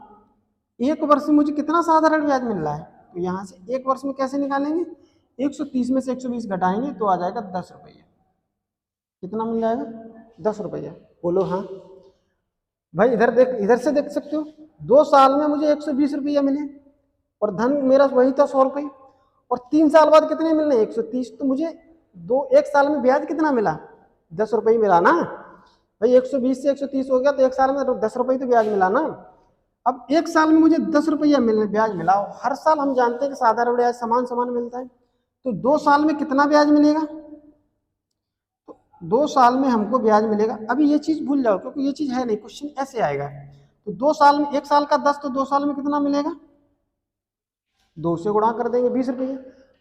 एक वर्ष में मुझे कितना साधारण ब्याज मिल रहा है? तो यहाँ से एक वर्ष में कैसे निकालेंगे? 130 में से 120 घटाएंगे तो आ जाएगा 10 रुपया। कितना मिल जाएगा? 10 रुपया। बोलो हाँ भाई। इधर से देख सकते हो, 2 साल में मुझे 120 रुपया मिले और धन मेरा वही था 100 रुपये, और 3 साल बाद कितने मिलने? 130। तो मुझे एक साल में ब्याज कितना मिला? 10 रुपये मिला ना भाई। 120 से 130 हो गया तो एक साल में 10 रुपये तो ब्याज मिला ना। अब एक साल में मुझे 10 रुपया ब्याज मिला, हर साल हम जानते हैं कि साधारण ब्याज समान समान मिलता है, तो 2 साल में कितना ब्याज मिलेगा? 2 साल में हमको ब्याज मिलेगा, अभी ये चीज भूल जाओ क्योंकि ये चीज है नहीं, क्वेश्चन ऐसे आएगा। तो 2 साल में, एक साल का 10, तो 2 साल में कितना मिलेगा? 2 से गुणा कर देंगे, 20 रुपया।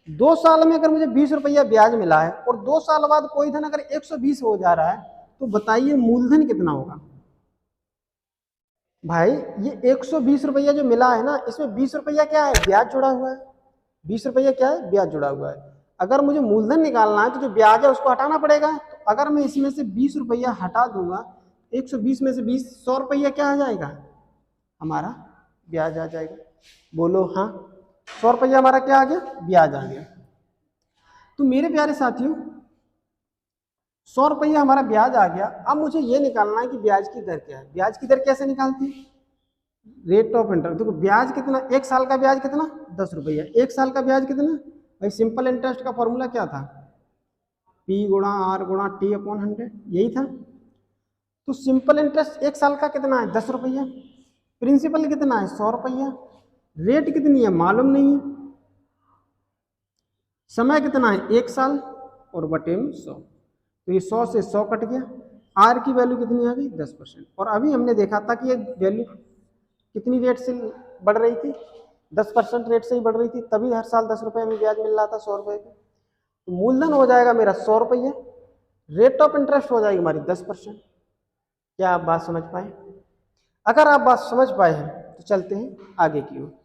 2 साल में अगर मुझे 20 रुपया ब्याज मिला है और 2 साल बाद कोई धन अगर 120 हो जा रहा है, तो बताइए मूलधन कितना होगा? भाई ये 120 रुपया जो मिला है ना, इसमें 20 रुपया क्या है? ब्याज जुड़ा हुआ है। 20 रुपया क्या है? ब्याज जुड़ा हुआ है। अगर मुझे मूलधन निकालना है तो जो ब्याज है उसको हटाना पड़ेगा। तो अगर मैं इसमें से 20 रुपया हटा दूंगा, 120 में से 20, 100 रुपया क्या आ जाएगा? हमारा ब्याज आ जाएगा। बोलो हाँ। 100 रुपया हमारा क्या आ गया? ब्याज आ गया। तो मेरे प्यारे साथियों, 100 रुपया हमारा ब्याज आ गया। अब मुझे ये निकालना है कि ब्याज की दर क्या है। ब्याज की दर कैसे निकालती है? Rate of interest. देखो ब्याज कितना, एक साल का ब्याज कितना? 10 रुपया। एक साल का ब्याज कितना भाई? सिंपल इंटरेस्ट का फॉर्मूला क्या था? P गुणा R गुणा T अपॉन 100, यही था। तो सिंपल इंटरेस्ट एक साल का कितना है? 10 रुपया। प्रिंसिपल कितना है? 100 रुपया। रेट कितनी है? मालूम नहीं है। समय कितना है? एक साल, और बटे में 100, तो ये 100 से 100 कट गया। आर की वैल्यू कितनी आ गई? 10%। और अभी हमने देखा था कि ये वैल्यू कितनी रेट से बढ़ रही थी? 10% रेट से ही बढ़ रही थी, तभी हर साल 10 रुपये में ब्याज मिल रहा था 100 रुपये का। तो मूलधन हो जाएगा मेरा 100 रुपये, रेट ऑफ इंटरेस्ट हो जाएगी हमारी 10%। क्या आप बात समझ पाए? अगर आप बात समझ पाए हैं तो चलते हैं आगे की ओर।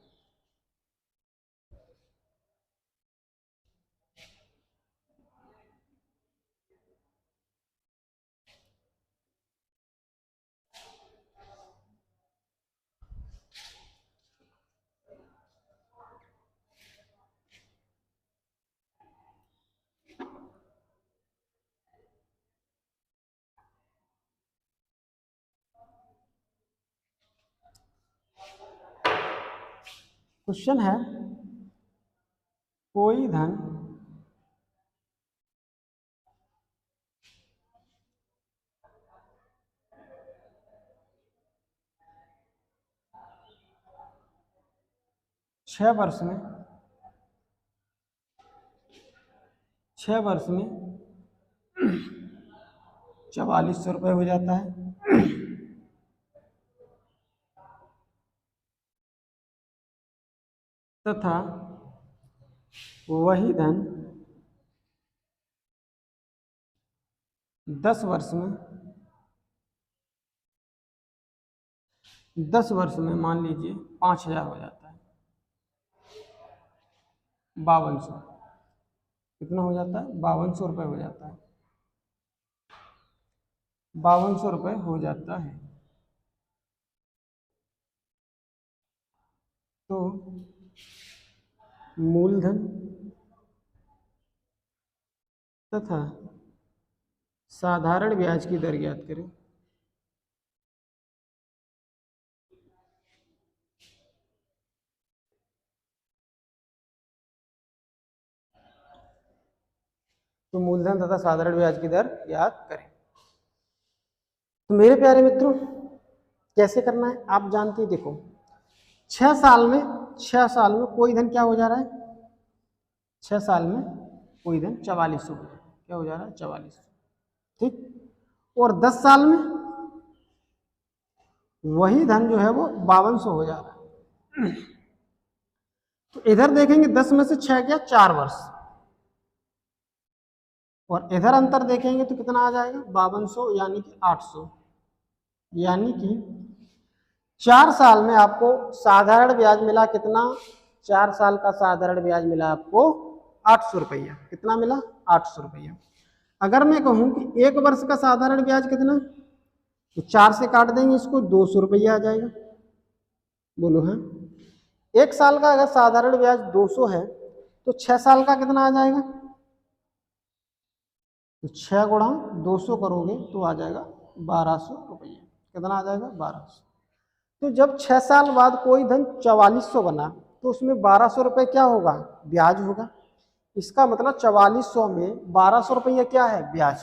क्वेश्चन है, कोई धन 6 वर्ष में 4400 रुपये हो जाता है। तथा वही धन 10 वर्ष में मान लीजिए 5000 हो जाता है। 5200 कितना हो जाता है? 5200 रुपये हो जाता है। 5200 रुपये हो जाता है। तो मूलधन तथा साधारण ब्याज की दर ज्ञात करें। तो मूलधन तथा साधारण ब्याज की दर ज्ञात करें। तो मेरे प्यारे मित्रों, कैसे करना है आप जानते हैं। देखो 6 साल में कोई धन क्या हो जा रहा है? 6 साल में कोई धन 4400 क्या हो जा रहा है? 4400। ठीक। और 10 साल में वही धन जो है वो 5200 हो जा रहा है। तो इधर देखेंगे 10 में से 6 क्या? 4 वर्ष। और इधर अंतर देखेंगे तो कितना आ जाएगा? 5200 यानी कि 800। यानी कि 4 साल में आपको साधारण ब्याज मिला कितना? 4 साल का साधारण ब्याज मिला आपको 800 रुपया। कितना मिला? 800 रुपया। अगर मैं कहूं कि 1 वर्ष का साधारण ब्याज कितना, तो 4 से काट देंगे इसको, 200 रुपया आ जाएगा। बोलो हाँ। 1 साल का अगर साधारण ब्याज 200 है तो 6 साल का कितना आ जाएगा? तो 6 गुणा 200 करोगे तो आ जाएगा 1200 रुपया। कितना आ जाएगा? 1200। तो जब 6 साल बाद कोई धन 4400 बना तो उसमें 1200 रुपये क्या होगा? ब्याज होगा। इसका मतलब 4400 में 1200 रुपया क्या है? ब्याज।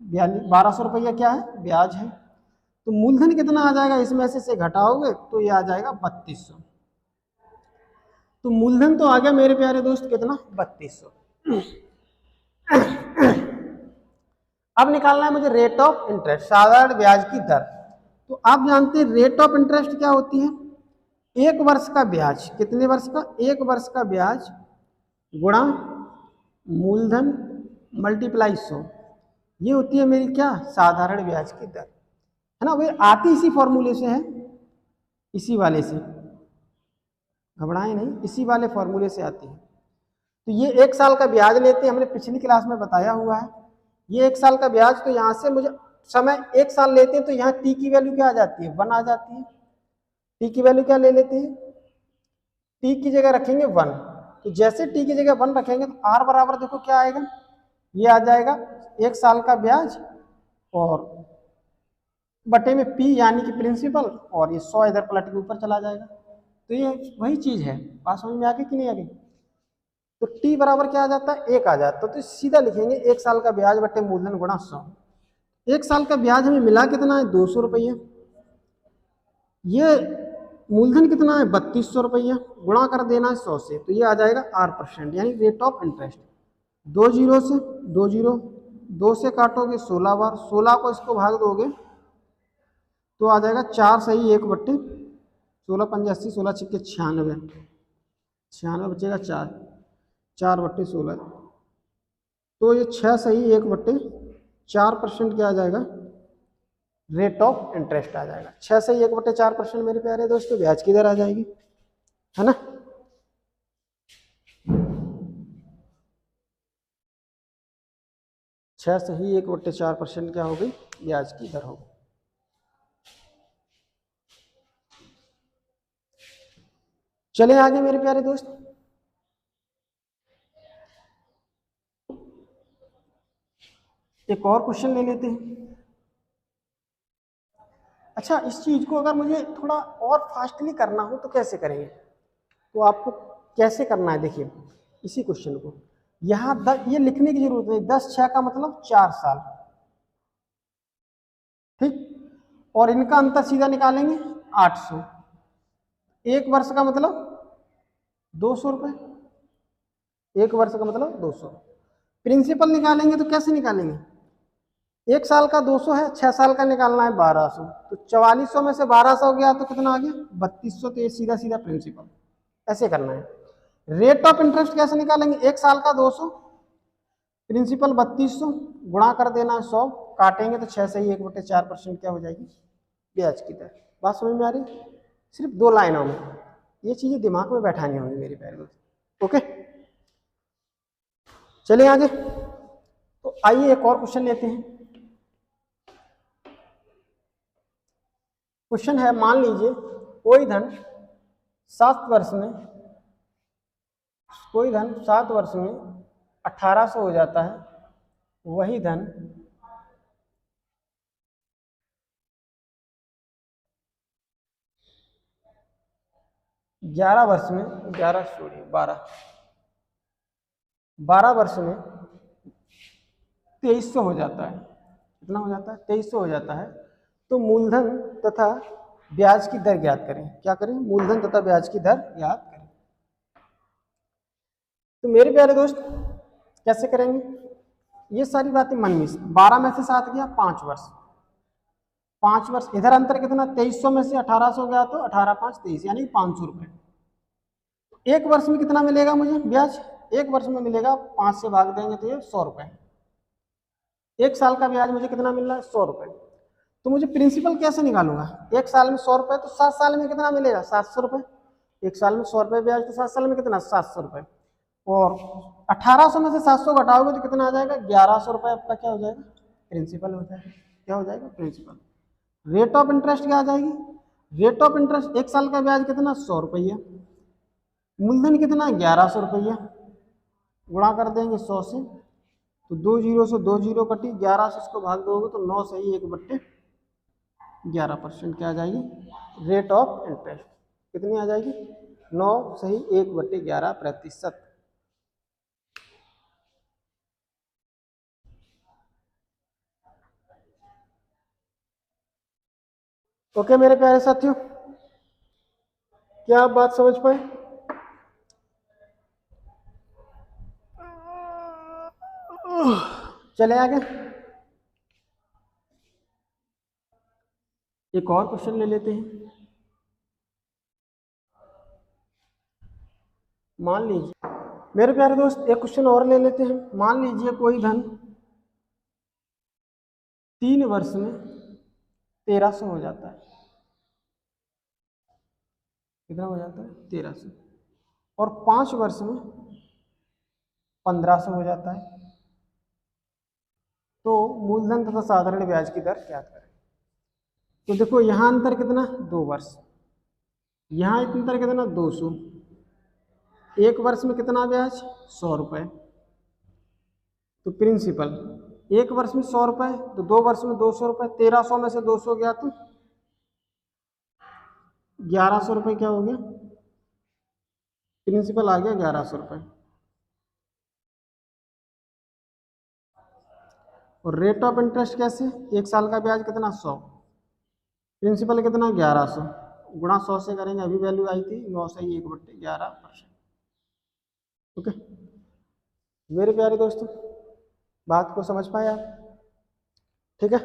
1200 रुपया क्या है? ब्याज है। तो मूलधन कितना आ जाएगा? इसमें से घटाओगे तो ये आ जाएगा 3200। तो मूलधन तो आ गया मेरे प्यारे दोस्त कितना? 3200। अब निकालना है मुझे रेट ऑफ इंटरेस्ट, साधारण ब्याज की दर। तो आप जानते हैं रेट ऑफ इंटरेस्ट क्या होती है? 1 वर्ष का ब्याज। कितने वर्ष का? 1 वर्ष का ब्याज गुणा मूलधन मल्टीप्लाई 100। ये होती है मेरी क्या? साधारण ब्याज की दर, है ना। वो आती इसी फॉर्मूले से है, इसी वाले से, घबराएं नहीं, इसी वाले फॉर्मूले से आती है। तो ये 1 साल का ब्याज लेते हैं, हमने पिछली क्लास में बताया हुआ है। ये 1 साल का ब्याज, तो यहाँ से मुझे समय 1 साल लेते हैं तो यहाँ टी की वैल्यू क्या आ जाती है? 1 आ जाती है। टी की वैल्यू क्या ले लेते हैं? टी की जगह रखेंगे 1। तो जैसे टी की जगह 1 रखेंगे तो आर बराबर देखो क्या आएगा? ये आ जाएगा 1 साल का ब्याज और बटे में पी यानी कि प्रिंसिपल, और ये 100 इधर पलट के ऊपर चला जाएगा। तो ये वही चीज है। बात समझ में आ गई कि नहीं आ गई? तो टी बराबर क्या आ जाता है? 1 आ जाता है। तो सीधा लिखेंगे 1 साल का ब्याज बटे मूलधन गुणा 100। 1 साल का ब्याज हमें मिला कितना है? 200 रुपया। ये मूलधन कितना है? 3200 रुपया। गुणा कर देना है 100 से, तो ये आ जाएगा R%, यानी रेट ऑफ इंटरेस्ट। 2 जीरो से 2 जीरो, 2 से काटोगे 16 बार, 16 को इसको भाग दोगे तो आ जाएगा 4 सही 1 बट्टे 16 पंजे 80, 16 छिक्के 96, 96 बचेगा 4, 4 बट्टे 16। तो ये 6 सही 1 बट्टे 4% क्या आ जाएगा? रेट ऑफ इंटरेस्ट आ जाएगा। 6 सही 1 बट्टे 4% मेरे प्यारे दोस्तों ब्याज की दर आ जाएगी, है ना। छह सही 1 बट्टे 4% क्या हो गई? ब्याज की दर हो गई। चले आगे मेरे प्यारे दोस्त। एक और क्वेश्चन ले लेते हैं। अच्छा, इस चीज को अगर मुझे थोड़ा और फास्टली करना हो तो कैसे करेंगे? तो आपको कैसे करना है, देखिए इसी क्वेश्चन को यहाँ ये लिखने की जरूरत नहीं। 10/6 का मतलब 4 साल, ठीक। और इनका अंतर सीधा निकालेंगे 800। 1 वर्ष का मतलब 200 रुपये। 1 वर्ष का मतलब 200। प्रिंसिपल निकालेंगे तो कैसे निकालेंगे? 1 साल का 200 है, 6 साल का निकालना है 1200, तो 4400 में से 1200 गया तो कितना आ गया? 3200। तो ये सीधा सीधा प्रिंसिपल। ऐसे करना है। रेट ऑफ इंटरेस्ट कैसे निकालेंगे? 1 साल का 200, प्रिंसिपल 3200, गुणा कर देना है 100, काटेंगे तो 6 से ही 1/4% क्या हो जाएगी? ब्याज की दर। बात समझ में आ रही? सिर्फ 2 लाइनों में ये चीजें दिमाग में बैठानी होंगी मेरे प्यारे दोस्त। ओके, चलिए आगे। तो आइए एक और क्वेश्चन लेते हैं। क्वेश्चन है, मान लीजिए कोई धन 7 वर्ष में 1800 हो जाता है, वही धन 11 वर्ष में 12 वर्ष में 2300 हो जाता है। कितना हो जाता है? 2300 हो जाता है। तो मूलधन तथा ब्याज की दर ज्ञात करें। क्या करें? मूलधन तथा ब्याज की दर ज्ञात करें। तो मेरे प्यारे दोस्त कैसे करेंगे? ये सारी बातें मन में। 12 में से 7 गया 5 वर्ष। 5 वर्ष इधर अंतर कितना? 2300 में से 1800 गया तो 18 5 23, यानी 500 रुपये। 1 वर्ष में कितना मिलेगा मुझे ब्याज? 1 वर्ष में मिलेगा 5 से भाग देंगे तो ये 100 रुपये। 1 साल का ब्याज मुझे कितना मिल रहा है? 100 रुपये। तो मुझे प्रिंसिपल कैसे निकालूंगा? 1 साल में 100 रुपये, तो 7 साल में कितना मिलेगा? 700 रुपये। 1 साल में 100 रुपये ब्याज, तो 7 साल में कितना? 700 रुपये। और 1800 में से 700 घटाओगे तो कितना आ जाएगा? 1100 रुपये आपका क्या हो जाएगा? प्रिंसिपल हो जाएगा। क्या हो जाएगा? प्रिंसिपल। रेट ऑफ इंटरेस्ट क्या आ जाएगी? रेट ऑफ इंटरेस्ट 1 साल का ब्याज कितना? 100 रुपया। मूलधन कितना? 1100 रुपया। गुणा कर देंगे 100 से, तो 2 जीरो से 2 जीरो कटी, 11 से इसको भाग दोगे तो 9 सही 1/11% क्या आ जाएगी? रेट ऑफ इंटरेस्ट कितनी आ जाएगी? 9 सही 1/11%। ओके मेरे प्यारे साथियों, क्या आप बात समझ पाए? चले आगे। एक और क्वेश्चन ले लेते हैं। मान लीजिए मेरे प्यारे दोस्त एक क्वेश्चन और ले लेते हैं। मान लीजिए कोई धन 3 वर्ष में 1300 हो जाता है। कितना हो जाता है? 1300। और 5 वर्ष में 1500 हो जाता है। तो मूलधन तथा साधारण ब्याज की दर क्या करें? तो देखो यहाँ अंतर कितना? 2 वर्ष। यहाँ अंतर कितना? 200। 1 वर्ष में कितना ब्याज? 100 रुपये। तो प्रिंसिपल 1 वर्ष में 100 रुपये, तो 2 वर्ष में 200 रुपये। 1300 में से 200 गया तो 1100 रुपये क्या हो गया? प्रिंसिपल आ गया 1100 रुपये। और रेट ऑफ इंटरेस्ट कैसे? 1 साल का ब्याज कितना? 100, प्रिंसिपल कितना? 1100, गुणा 100 से करेंगे, अभी वैल्यू आई थी 9 से 1/11%। ओके मेरे प्यारे दोस्तों, बात को समझ पाए आप? ठीक है।